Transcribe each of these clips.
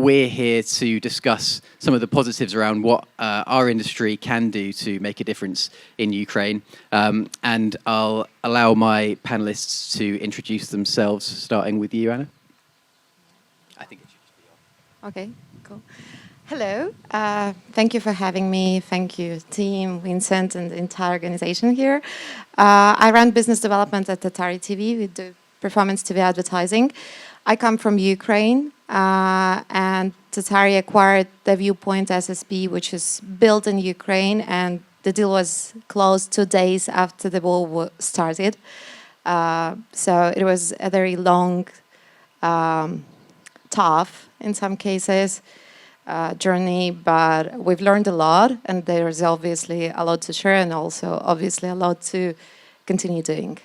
we're here to discuss some of the positives around what our industry can do to make a difference in Ukraine. And I'll allow my panelists to introduce themselves, starting with you, Anna. I think it should just be on. Okay, cool. Hello, thank you for having me. Thank you, team, Vincent, and the entire organization here. I run business development at Tatari TV. We do performance TV advertising. I come from Ukraine, and Tatari acquired the Viewpoint SSP, which is built in Ukraine, and the deal was closed 2 days after the war started. So it was a very long, tough, in some cases, journey, but we've learned a lot, and there is obviously a lot to share, and also obviously a lot to continue doing.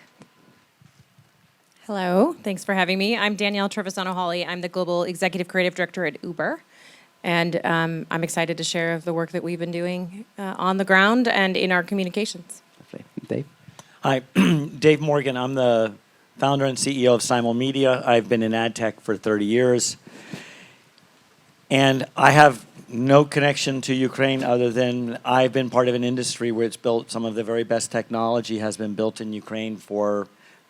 Hello, thanks for having me. I'm Danielle Hawley. I'm the Global Executive Creative Director at Uber. And I'm excited to share the work that we've been doing on the ground and in our communications. Dave? Hi, Dave Morgan. I'm the founder and CEO of Simulmedia. I've been in ad tech for 30 years. And I have no connection to Ukraine other than I've been part of an industry where it's built, some of the very best technology has been built in Ukraine for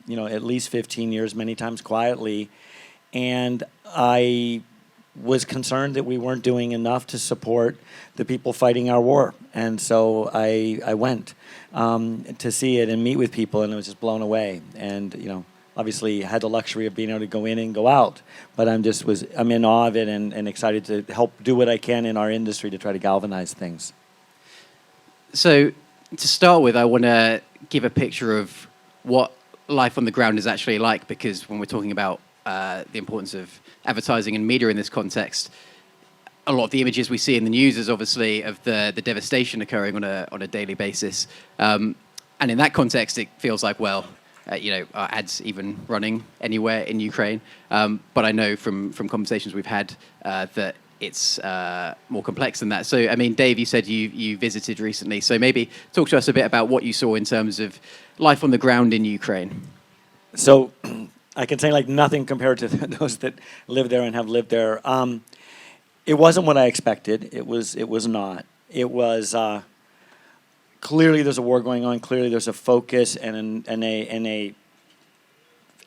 at least 15 years, many times quietly. And I was concerned that we weren't doing enough to support the people fighting our war. And so I went to see it and meet with people, and I was just blown away. And, obviously had the luxury of being able to go in and go out. But I'm in awe of it and excited to help do what I can in our industry to try to galvanize things. So to start with, I want to give a picture of what life on the ground is actually like, because when we're talking about the importance of advertising and media in this context, a lot of the images we see in the news is obviously of the devastation occurring on a daily basis. And in that context, it feels like, are ads even running anywhere in Ukraine? But I know from conversations we've had that it's more complex than that. So, Dave, you said you visited recently. So maybe talk to us a bit about what you saw in terms of life on the ground in Ukraine. So I can say nothing compared to those that live there and have lived there. It wasn't what I expected. It was not. It was clearly there's a war going on. Clearly there's a focus and a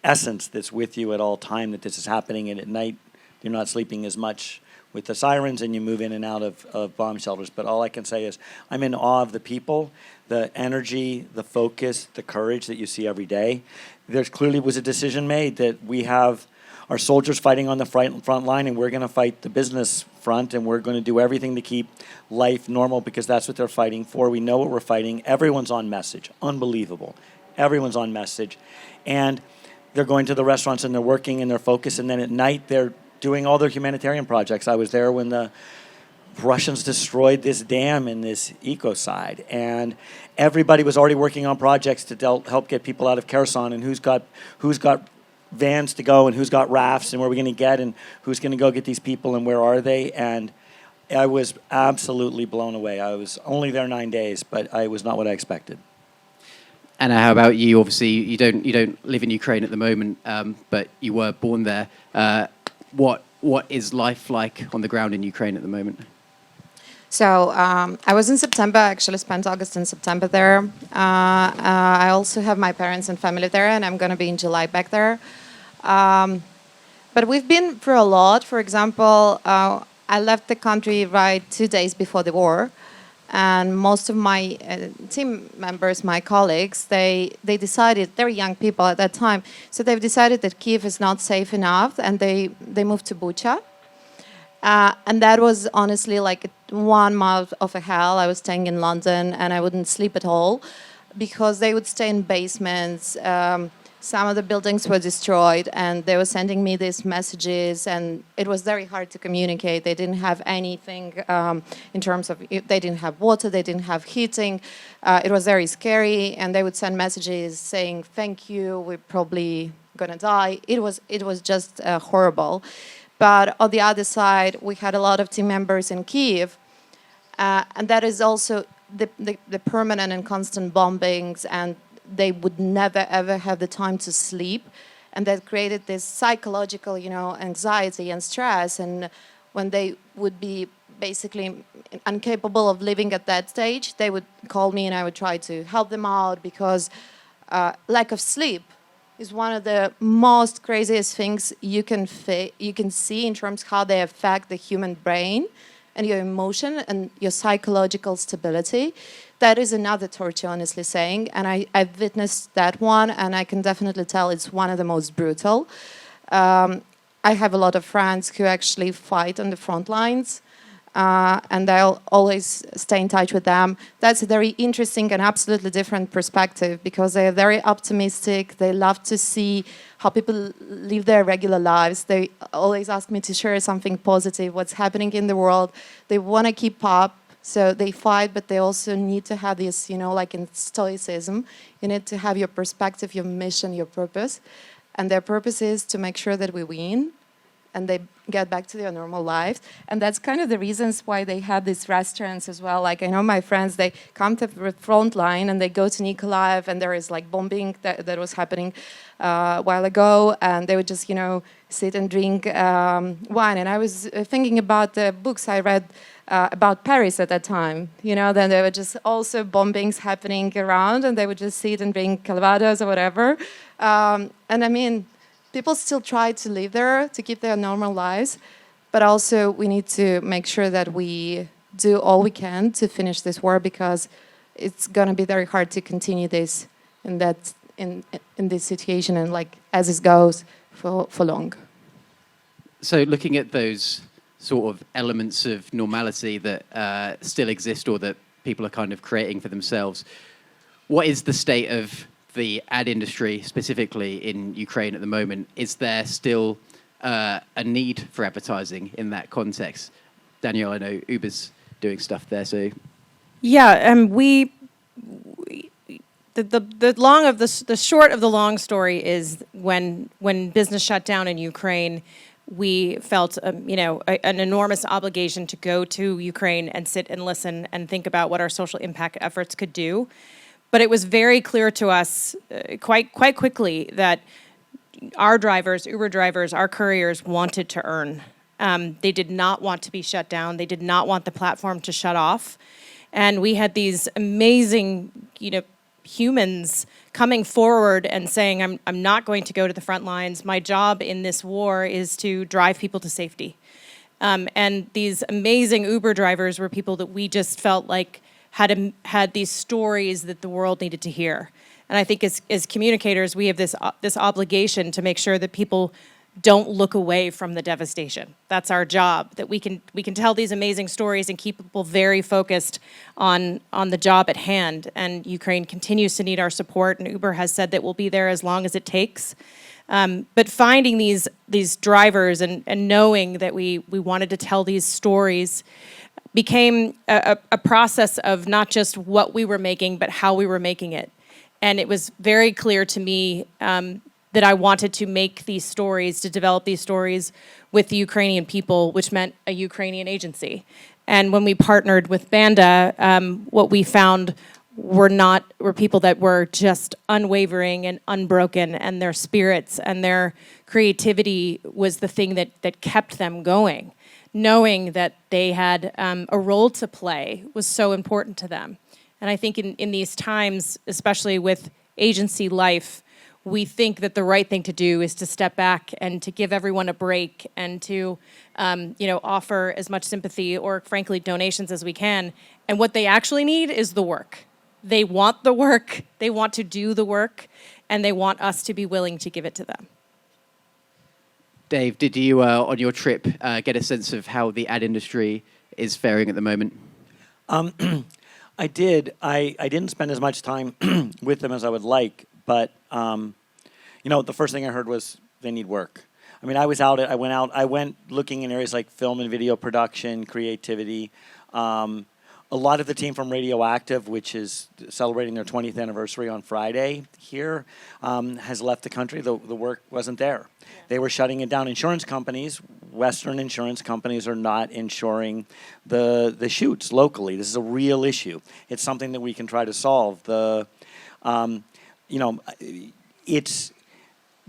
essence that's with you at all time that this is happening. And at night you're not sleeping as much with the sirens, and you move in and out of bomb shelters. But all I can say is I'm in awe of the people, the energy, the focus, the courage that you see every day. There clearly was a decision made that we have our soldiers fighting on the front line, and we're going to fight the business front, and we're going to do everything to keep life normal because that's what they're fighting for. We know what we're fighting. Everyone's on message. Unbelievable. Everyone's on message. And they're going to the restaurants, and they're working, and they're focused, and then at night they're doing all their humanitarian projects. I was there when the Russians destroyed this dam in this ecocide, and everybody was already working on projects to help get people out of Kherson, and who's got vans to go, and who's got rafts, and where are we going to get, and who's going to go get these people, and where are they? And I was absolutely blown away. I was only there 9 days, but it was not what I expected. Anna, how about you? Obviously, you don't live in Ukraine at the moment, but you were born there. What is life like on the ground in Ukraine at the moment? So I was in September, actually spent August and September there. I also have my parents and family there, and I'm going to be in July back there. But we've been through a lot. For example, I left the country right 2 days before the war. And most of my team members, my colleagues, they decided, they're young people at that time, so they've decided that Kyiv is not safe enough, and they moved to Bucha. And that was honestly like 1 month of a hell. I was staying in London, and I wouldn't sleep at all because they would stay in basements. Some of the buildings were destroyed, and they were sending me these messages, and it was very hard to communicate. They didn't have anything in terms of, they didn't have water, they didn't have heating. It was very scary, and they would send messages saying, "Thank you, we're probably gonna die." It was just horrible. But on the other side, we had a lot of team members in Kyiv, and that is also the permanent and constant bombings, and they would never, ever have the time to sleep. And that created this psychological, anxiety and stress. And when they would be basically incapable of living at that stage, they would call me and I would try to help them out, because lack of sleep is one of the most craziest things you can see in terms of how they affect the human brain and your emotion and your psychological stability. That is another torture, honestly saying, and I've witnessed that one, and I can definitely tell it's one of the most brutal. I have a lot of friends who actually fight on the front lines, and I'll always stay in touch with them. That's a very interesting and absolutely different perspective, because they are very optimistic. They love to see how people live their regular lives. They always ask me to share something positive, what's happening in the world. They want to keep up, so they fight, but they also need to have this, like in Stoicism, you need to have your perspective, your mission, your purpose. And their purpose is to make sure that we win and they get back to their normal lives. And that's kind of the reasons why they have these restaurants as well. Like, I know my friends, they come to the front line and they go to Nikolaev, and there is like bombing that was happening a while ago, and they would just, sit and drink wine. And I was thinking about the books I read about Paris at that time. Then there were just also bombings happening around, and they would just sit and drink Calvados or whatever. And I mean, people still try to live there to keep their normal lives, but also we need to make sure that we do all we can to finish this war, because it's going to be very hard to continue this in this situation and like as it goes for long. So looking at those sort of elements of normality that still exist or that people are kind of creating for themselves, what is the state of the ad industry specifically in Ukraine at the moment? Is there still a need for advertising in that context? Danielle, I know Uber's doing stuff there, so... Yeah, the short of the long story is when business shut down in Ukraine, we felt an enormous obligation to go to Ukraine and sit and listen and think about what our social impact efforts could do. But it was very clear to us quite quickly that our drivers, Uber drivers, our couriers wanted to earn. They did not want to be shut down. They did not want the platform to shut off. And we had these amazing, humans coming forward and saying, I'm not going to go to the front lines. My job in this war is to drive people to safety. And these amazing Uber drivers were people that we just felt like had these stories that the world needed to hear. And I think as communicators, we have this obligation to make sure that people don't look away from the devastation. That's our job, that we can tell these amazing stories and keep people very focused on the job at hand. And Ukraine continues to need our support, and Uber has said that we'll be there as long as it takes. But finding these drivers and knowing that we wanted to tell these stories became a process of not just what we were making, but how we were making it. And it was very clear to me that I wanted to make these stories, to develop these stories with the Ukrainian people, which meant a Ukrainian agency. And when we partnered with Banda, what we found were people that were just unwavering and unbroken, and their spirits and their creativity was the thing that kept them going. Knowing that they had a role to play was so important to them. And I think in these times, especially with agency life, we think that the right thing to do is to step back and to give everyone a break and to offer as much sympathy or, frankly, donations as we can. And what they actually need is the work. They want the work, they want to do the work, and they want us to be willing to give it to them. Dave, did you, on your trip, get a sense of how the ad industry is faring at the moment? I did. I didn't spend as much time with them as I would like, but the first thing I heard was they need work. I mean, I went looking in areas like film and video production, creativity. A lot of the team from Radioactive, which is celebrating their 20th anniversary on Friday here, has left the country. The work wasn't there. Yeah. They were shutting it down. Insurance companies, Western insurance companies, are not insuring the shoots locally. This is a real issue. It's something that we can try to solve.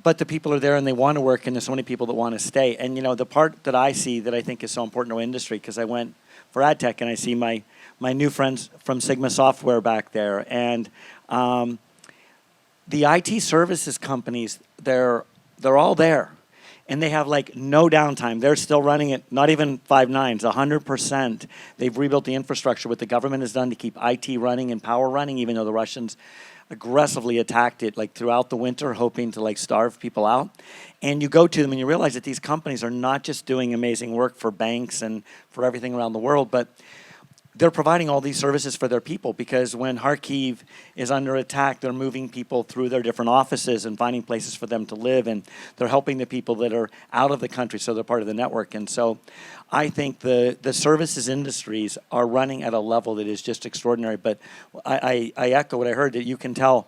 but the people are there and they want to work, and there's so many people that want to stay. And the part that I see that I think is so important to our industry, because I went for ad tech and I see my new friends from Sigma Software back there, and the IT services companies, they're all there. And they have like no downtime. They're still running it, not even 5 nines, 100%. They've rebuilt the infrastructure, what the government has done to keep IT running and power running, even though the Russians aggressively attacked it like throughout the winter, hoping to like starve people out. And you go to them and you realize that these companies are not just doing amazing work for banks and for everything around the world, but they're providing all these services for their people, because when Kharkiv is under attack, they're moving people through their different offices and finding places for them to live, and they're helping the people that are out of the country, so they're part of the network. And so I think the services industries are running at a level that is just extraordinary. But I echo what I heard, that you can tell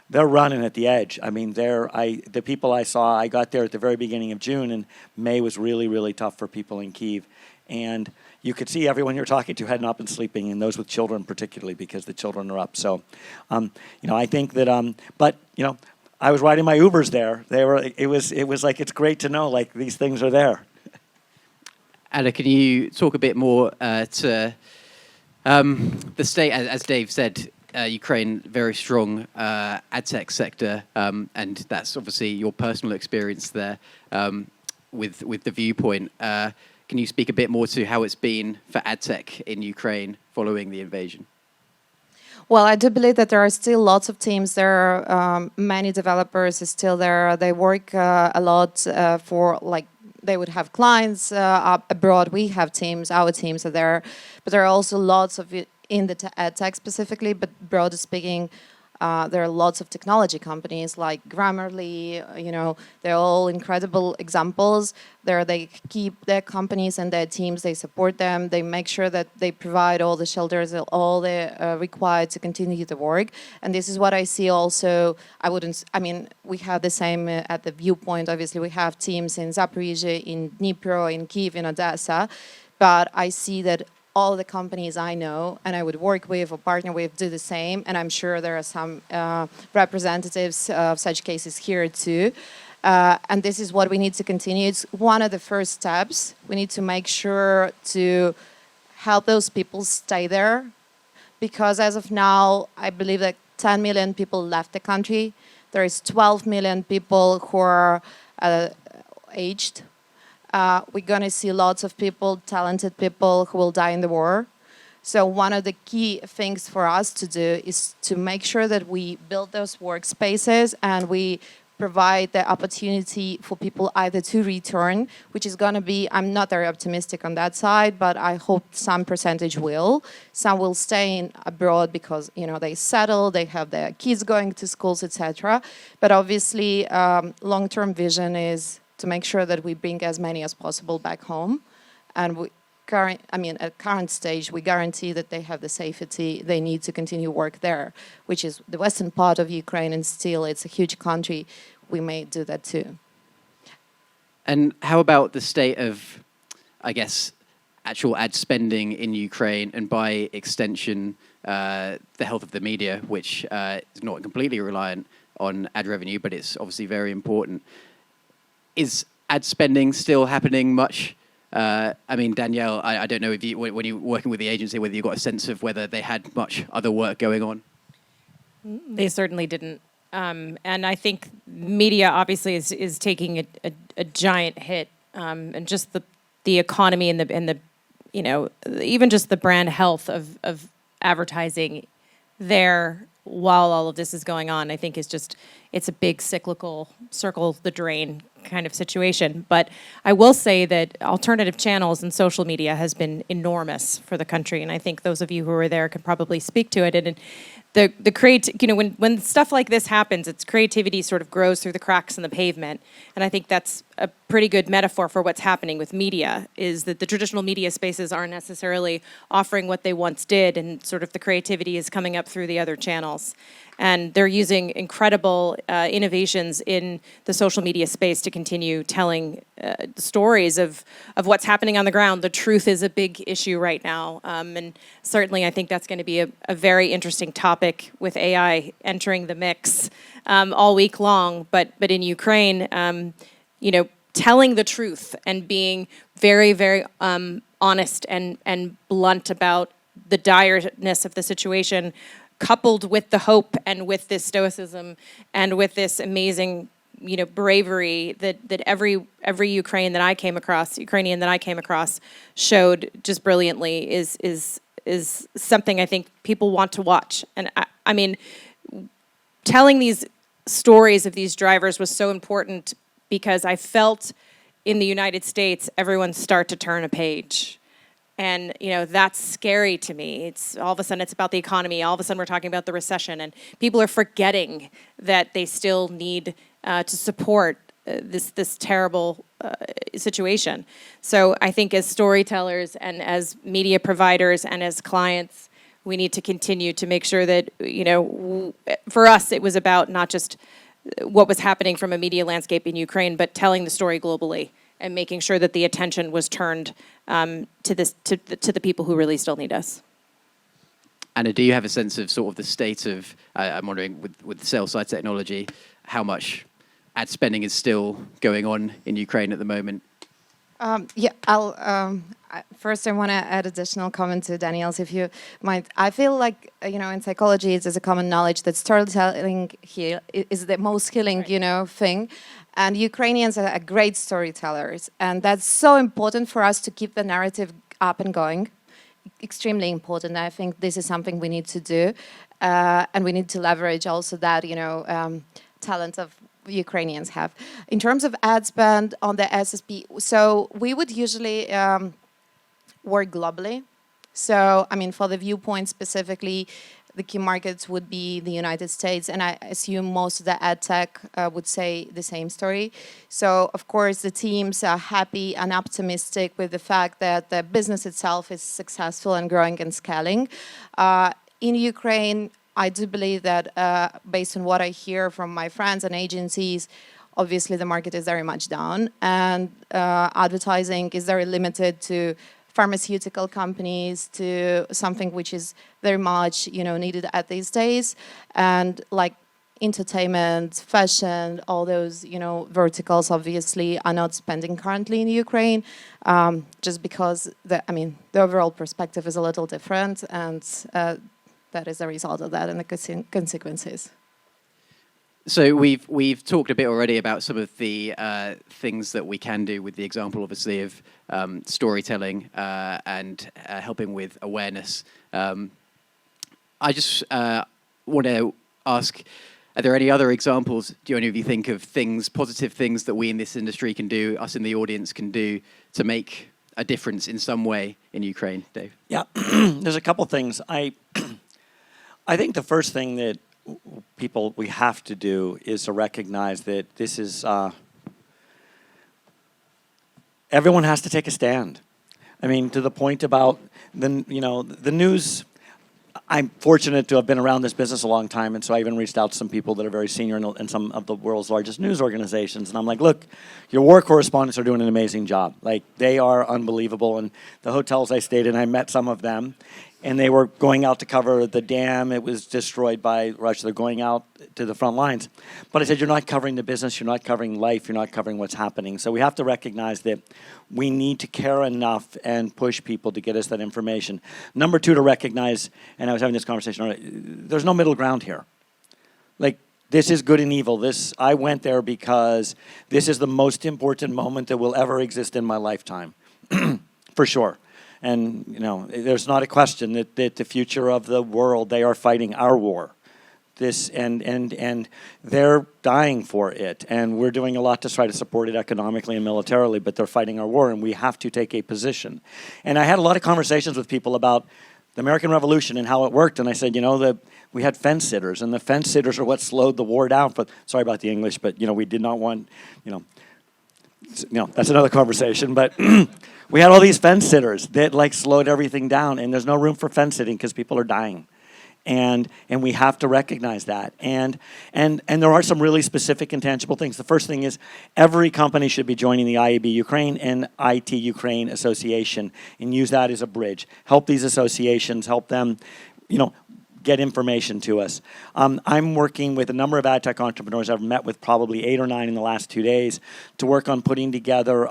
they're running at the edge. I mean, the people I saw, I got there at the very beginning of June, and May was really, really tough for people in Kyiv. And you could see everyone you're talking to had not been sleeping, and those with children particularly, because the children are up. So, I think that, but, I was riding my Ubers there. It was like, it's great to know, like, these things are there. Anna, can you talk a bit more to the state, as Dave said, Ukraine, very strong ad tech sector, and that's obviously your personal experience there with the viewpoint. Can you speak a bit more to how it's been for ad tech in Ukraine following the invasion? Well, I do believe that there are still lots of teams there. Many developers are still there. They work a lot for, like, they would have clients abroad. We have teams, our teams are there. But there are also lots of it in the ad tech specifically, but broadly speaking, there are lots of technology companies like Grammarly, they're all incredible examples. They keep their companies and their teams, they support them, they make sure that they provide all the shelters, all the required to continue the work. And this is what I see also. We have the same at the Viewpoint. Obviously, we have teams in Zaporizhzhia, in Dnipro, in Kyiv, in Odessa. But I see that all the companies I know and I would work with or partner with do the same, and I'm sure there are some representatives of such cases here too. And this is what we need to continue. It's one of the first steps. We need to make sure to help those people stay there, because as of now, I believe that 10 million people left the country. There is 12 million people who are aged. We're going to see lots of people, talented people, who will die in the war. So one of the key things for us to do is to make sure that we build those workspaces and we provide the opportunity for people either to return, which is going to be, I'm not very optimistic on that side, but I hope some percentage will. Some will stay abroad because, they settle, they have their kids going to schools, etc. But obviously, long-term vision is to make sure that we bring as many as possible back home. And at current stage, we guarantee that they have the safety they need to continue work there, which is the western part of Ukraine, and still it's a huge country. We may do that too. And how about the state of, I guess, actual ad spending in Ukraine, and by extension, the health of the media, which is not completely reliant on ad revenue, but it's obviously very important. Is ad spending still happening much? Danielle, I don't know if when you're working with the agency, whether you got a sense of whether they had much other work going on. They certainly didn't. And I think media obviously is taking a giant hit, and just the economy and the even just the brand health of advertising there while all of this is going on, I think it's a big cyclical circle the drain kind of situation. But I will say that alternative channels and social media has been enormous for the country, and I think those of you who are there can probably speak to it. And when stuff like this happens, its creativity sort of grows through the cracks in the pavement. And I think that's a pretty good metaphor for what's happening with media, is that the traditional media spaces aren't necessarily offering what they once did, and sort of the creativity is coming up through the other channels. And they're using incredible innovations in the social media space to continue telling stories of what's happening on the ground. The truth is a big issue right now. And certainly I think that's going to be a very interesting topic with AI entering the mix all week long. But in Ukraine, telling the truth and being very, very honest and blunt about the direness of the situation, coupled with the hope and with this stoicism and with this amazing, bravery that every Ukrainian that I came across showed just brilliantly is something I think people want to watch. And I mean, telling these stories of these drivers was so important because I felt in the United States everyone start to turn a page. And, that's scary to me. It's all of a sudden it's about the economy. All of a sudden we're talking about the recession. And people are forgetting that they still need to support this terrible situation. So I think as storytellers and as media providers and as clients, we need to continue to make sure that, for us, it was about not just what was happening from a media landscape in Ukraine, but telling the story globally and making sure that the attention was turned to the people who really still need us. Anna, do you have a sense of sort of the state of, I'm wondering, with sell-side technology, how much ad spending is still going on in Ukraine at the moment? First, I want to add additional comment to Danielle's, if you mind. I feel like, in psychology, it's a common knowledge that storytelling here is the most healing, thing. And Ukrainians are great storytellers. And that's so important for us to keep the narrative up and going. Extremely important. I think this is something we need to do. And we need to leverage also that, talent of Ukrainians have. In terms of ad spend on the SSP, so we would usually work globally. So, for the Viewpoint specifically, the key markets would be the United States, and I assume most of the ad tech would say the same story. So, of course, the teams are happy and optimistic with the fact that the business itself is successful and growing and scaling. In Ukraine, I do believe that based on what I hear from my friends and agencies, obviously the market is very much down, and advertising is very limited to pharmaceutical companies, to something which is very much needed at these days, and like entertainment, fashion, all those verticals obviously are not spending currently in Ukraine, just because the overall perspective is a little different, and that is a result of that and the consequences. So we've talked a bit already about some of the things that we can do, with the example, obviously, of storytelling and helping with awareness. I just want to ask, are there any other examples, do any of you think of positive things that we in this industry can do, us in the audience can do, to make a difference in some way in Ukraine, Dave? Yeah, there's a couple things. I think the first thing that we have to do is to recognize that this is, everyone has to take a stand. To the point about the news. I'm fortunate to have been around this business a long time, and so I even reached out to some people that are very senior in some of the world's largest news organizations, and I'm like, look, your war correspondents are doing an amazing job. Like, they are unbelievable, and the hotels I stayed in, I met some of them, and they were going out to cover the dam. It was destroyed by Russia. They're going out to the front lines. But I said, you're not covering the business, you're not covering life, you're not covering what's happening. So we have to recognize that we need to care enough and push people to get us that information. Number two, to recognize, and I was having this conversation already, there's no middle ground here. Like, this is good and evil. I went there because this is the most important moment that will ever exist in my lifetime, for sure. And, there's not a question that the future of the world, they are fighting our war. And they're dying for it. And we're doing a lot to try to support it economically and militarily, but they're fighting our war, and we have to take a position. And I had a lot of conversations with people about the American Revolution and how it worked. And I said, we had fence sitters, and the fence sitters are what slowed the war down. Sorry about the English, but, we did not want, that's another conversation. But we had all these fence sitters that slowed everything down, and there's no room for fence sitting because people are dying. And we have to recognize that. And there are some really specific and tangible things. The first thing is every company should be joining the IAB Ukraine and IT Ukraine Association and use that as a bridge. Help these associations, help them, get information to us. I'm working with a number of ad tech entrepreneurs. I've met with probably 8 or 9 in the last 2 days to work on putting together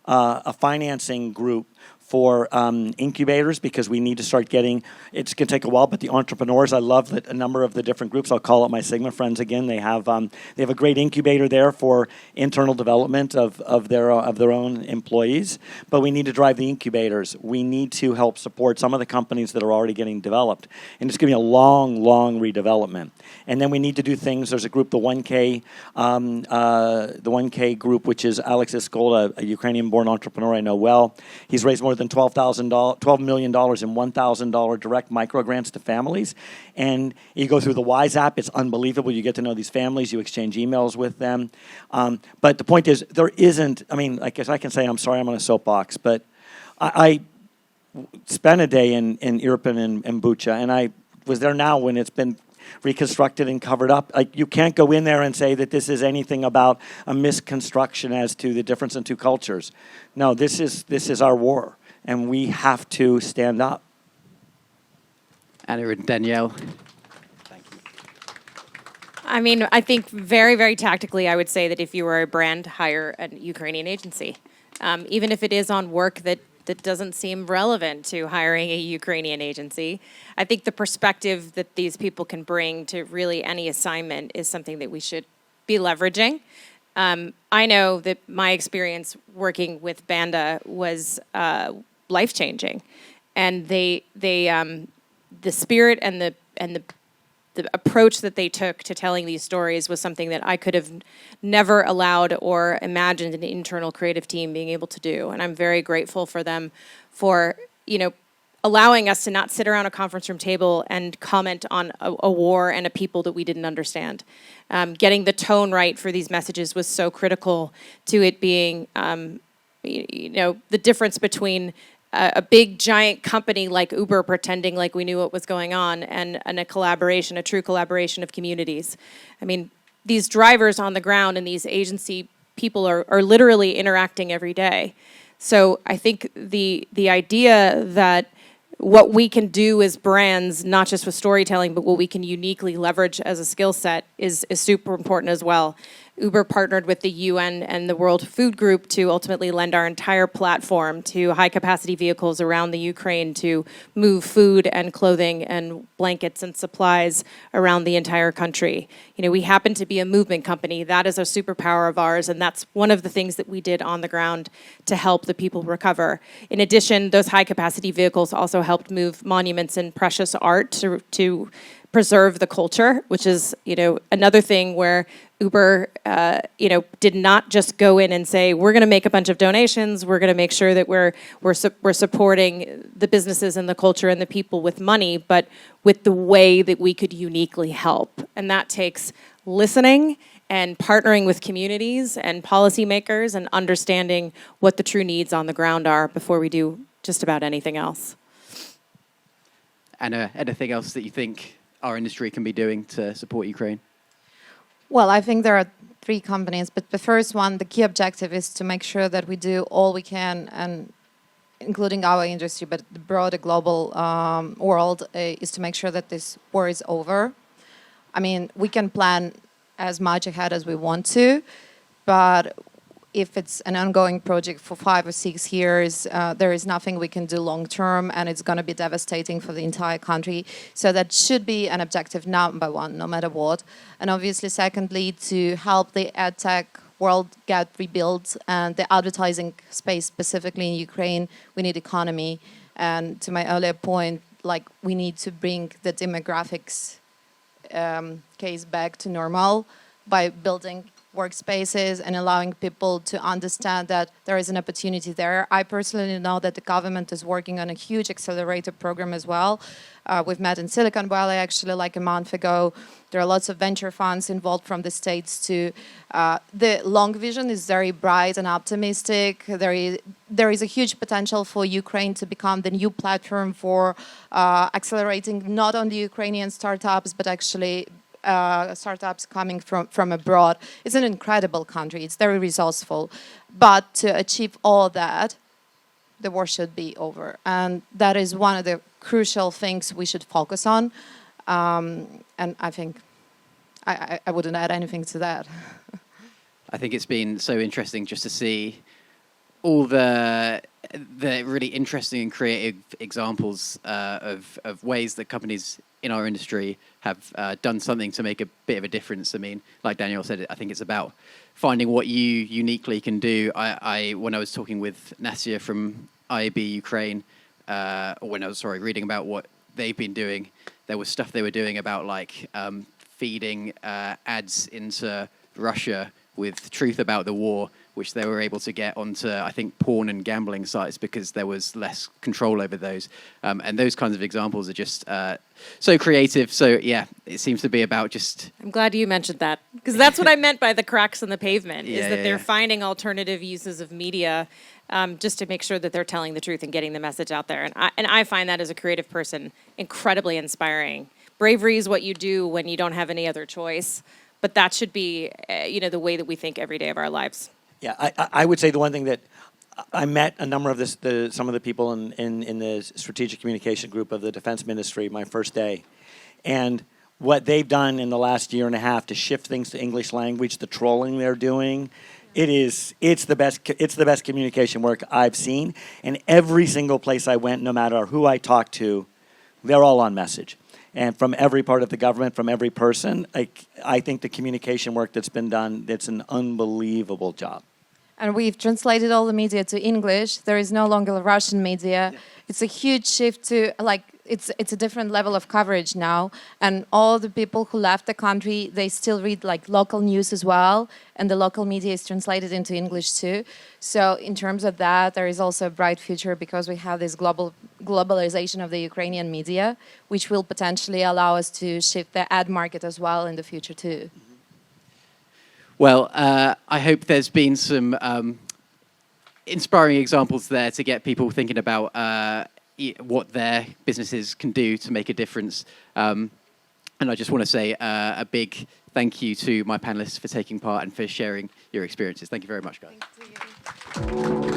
a financing group for incubators, because we need to start getting, it's going to take a while, but the entrepreneurs, I love that a number of the different groups, I'll call up my Sigma friends again, they have a great incubator there for internal development of their own employees, but we need to drive the incubators. We need to help support some of the companies that are already getting developed, and it's going to be a long, long redevelopment. And then we need to do things, there's a group, the 1K group, which is Alex Iskol, a Ukrainian-born entrepreneur I know well. He's raised more than $12 million in $1,000 direct micro grants to families. And you go through the WISE app, it's unbelievable. You get to know these families, you exchange emails with them. But the point is, there isn't, I guess I can say, I'm sorry, I'm on a soapbox, but I spent a day in Irpin and Bucha, and I was there now when it's been reconstructed and covered up. Like, you can't go in there and say that this is anything about a misconstruction as to the difference in two cultures. No, this is our war, and we have to stand up. Anna and Danielle. Thank you. I think very, very tactically, I would say that if you were a brand, hire a Ukrainian agency. Even if it is on work that doesn't seem relevant to hiring a Ukrainian agency. I think the perspective that these people can bring to really any assignment is something that we should be leveraging. I know that my experience working with Banda was life-changing, and the spirit and the approach that they took to telling these stories was something that I could have never allowed or imagined an internal creative team being able to do. And I'm very grateful for them for, allowing us to not sit around a conference room table and comment on a war and a people that we didn't understand. Getting the tone right for these messages was so critical to it being, the difference between a big giant company like Uber pretending like we knew what was going on, and a collaboration, a true collaboration of communities. These drivers on the ground and these agency people are literally interacting every day. So I think the idea that what we can do as brands, not just with storytelling, but what we can uniquely leverage as a skill set is super important as well. Uber partnered with the UN and the World Food Group to ultimately lend our entire platform to high-capacity vehicles around the Ukraine to move food and clothing and blankets and supplies around the entire country. We happen to be a movement company. That is a superpower of ours, and that's one of the things that we did on the ground to help the people recover. In addition, those high-capacity vehicles also helped move monuments and precious art to preserve the culture, which is, another thing where Uber, did not just go in and say, we're going to make a bunch of donations, we're going to make sure that we're supporting the businesses and the culture and the people with money, but with the way that we could uniquely help. And that takes listening and partnering with communities and policymakers and understanding what the true needs on the ground are before we do just about anything else. Anna, anything else that you think our industry can be doing to support Ukraine? Well, I think there are 3 companies, but the first one, the key objective is to make sure that we do all we can, and including our industry, but the broader global world, is to make sure that this war is over. We can plan as much ahead as we want to, but if it's an ongoing project for 5 or 6 years, there is nothing we can do long term, and it's going to be devastating for the entire country. So that should be an objective number 1, no matter what. And obviously, secondly, to help the ad tech world get rebuilt, and the advertising space specifically in Ukraine, we need economy. And to my earlier point, we need to bring the demographics case back to normal by building workspaces and allowing people to understand that there is an opportunity there. I personally know that the government is working on a huge accelerator program as well. We've met in Silicon Valley actually like a month ago. There are lots of venture funds involved from the States too. The long vision is very bright and optimistic. There is a huge potential for Ukraine to become the new platform for accelerating not only Ukrainian startups, but actually startups coming from abroad. It's an incredible country. It's very resourceful. But to achieve all that, the war should be over. And that is one of the crucial things we should focus on. And I think I wouldn't add anything to that. I think it's been so interesting just to see all the really interesting and creative examples of ways that companies in our industry have done something to make a bit of a difference. I mean, like Danielle said, I think it's about finding what you uniquely can do. When I was talking with Nastia from IAB Ukraine, when I was reading about what they've been doing, there was stuff they were doing about like feeding ads into Russia with truth about the war, which they were able to get onto, I think, porn and gambling sites because there was less control over those. And those kinds of examples are just so creative. So, yeah, it seems to be about just... I'm glad you mentioned that, because that's what I meant by the cracks in the pavement, is that they're yeah. finding alternative uses of media just to make sure that they're telling the truth and getting the message out there. And I find that as a creative person incredibly inspiring. Bravery is what you do when you don't have any other choice, but that should be, the way that we think every day of our lives. Yeah, I would say the one thing that I met a number of some of the people in the strategic communication group of the defense ministry my first day, and what they've done in the last year and a half to shift things to English language, the trolling they're doing, it's the best communication work I've seen. And every single place I went, no matter who I talked to, they're all on message. And from every part of the government, from every person, I think the communication work that's been done, it's an unbelievable job. And we've translated all the media to English. There is no longer Russian media. Yeah. It's a huge shift to, it's a different level of coverage now. And all the people who left the country, they still read local news as well. And the local media is translated into English too. So in terms of that, there is also a bright future because we have this globalization of the Ukrainian media, which will potentially allow us to shift the ad market as well in the future too. Well, I hope there's been some inspiring examples there to get people thinking about what their businesses can do to make a difference. And I just want to say a big thank you to my panelists for taking part and for sharing your experiences. Thank you very much, guys. Thank you.